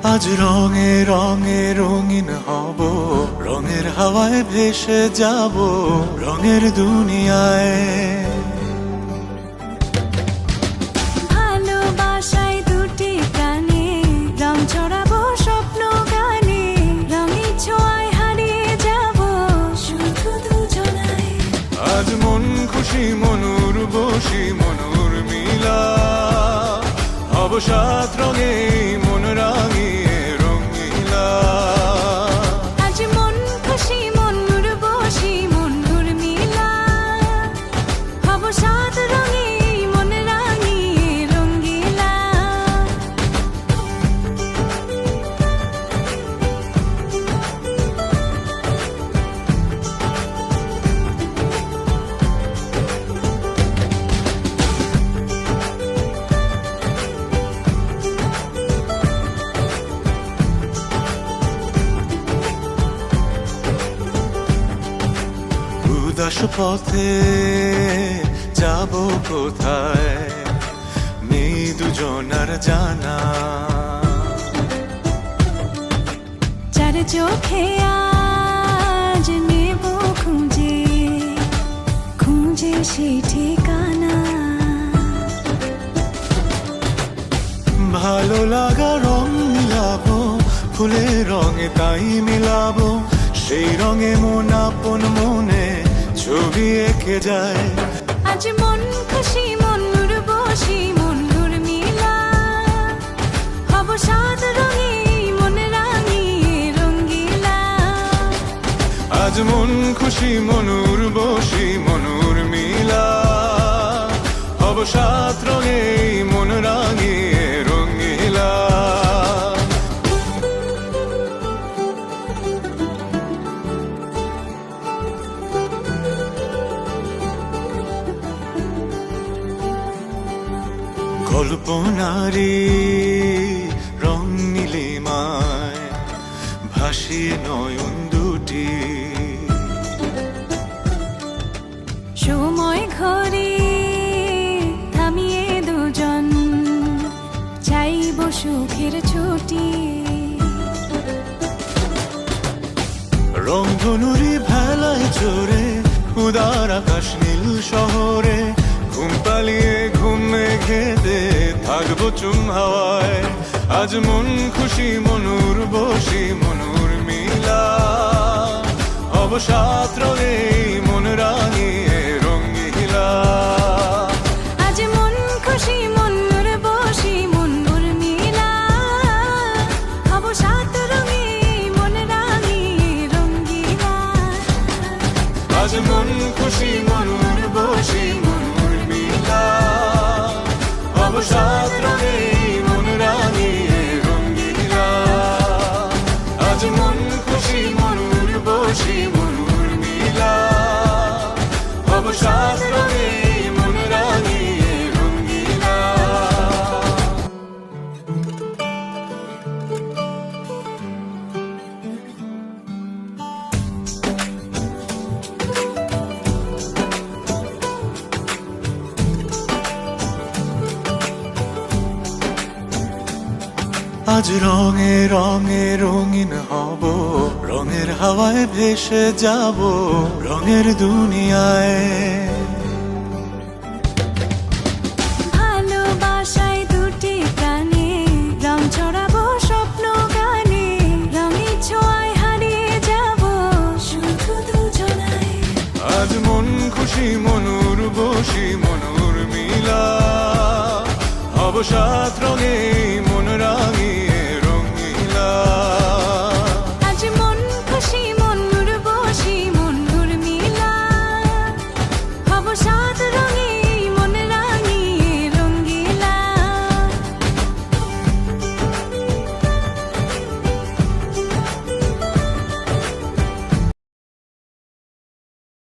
আজ রঙে রঙে রঙিন হব, রঙের হাওয়ায় ভেসে যাব রঙের দুনিয়ায়। ভালোবাসায় দুটি প্রাণে রং ছড়াবো স্বপ্ন গানে, রঙের ছোঁয়ায় হারিয়ে যাব শুধু দুজনায়। আজ মন খুশি মনুর বসি মনুর মিলা, হব সাত রঙে মন রাঙিয়ে রঙিলা। আজ মন খুশি মনুর বসি মনুর মিলা, হব সাত রঙে মন রাঙিয়ে রঙিলা। উদাস পথে যাব কোথায়, নেই দুজনার জানা। চার চোখে আজ নেব খুঁজে খুঁজে সেই ঠিকানা। ভালো লাগা রং মিলাবো, ফুলের রঙে তাই মিলাবো, সেই রঙে মন আপন মনে ছবি এঁকে যায়। আজ মন খুশি মনুর বসি মনুর মিলা, হব সাত রঙে মন রাঙিয়ে রঙিলা। আজ মন খুশি মনুর বসি মনুর মিলা, হব সাত রঙে মন রাঙিয়ে রঙিলা। কল্পনারি রং নীলিমায় ভাসিয়ে নয়ন দুটি, সময় ঘরে থামিয়ে দুজন চাইব সুখের ছুটি। রংধনুরি ভেলায় চড়ে উদার আকাশ নীল শহরে, ঘুম পালিয়ে ঘুম মেঘেতে থাকবো চুম হাওয়ায়। আজ মন খুশি মনুর বসি মনুর মিলা, হব সাত রঙে মন রাঙিয়ে রঙিলা। আজ মন খুশি মনুর বসি মনুর মিলা, হব সাত রঙে মন রাঙিয়ে রঙিলা। আজ মন খুশি মনুর বসি মনুর মিলা, হব সাত রঙে মন রাঙিয়ে রঙিলা। আজ মন খুশি মনুর বসি মনুর মিলা, হব সাত রঙে মন রাঙিয়ে রঙিলা। আজ রঙে রঙে রঙিন হব, রঙের হাওয়ায় ভেসে যাব রঙের দুনিয়ায়। ভালোবাসায় দুটি প্রাণে রং ছড়াবো স্বপ্ন গানে, রঙের ছোঁয়ায় হারিয়ে যাব শুধু দুজনায়। আজ মন খুশি মনুর বসি মনুর মিলা, হব সাত রঙে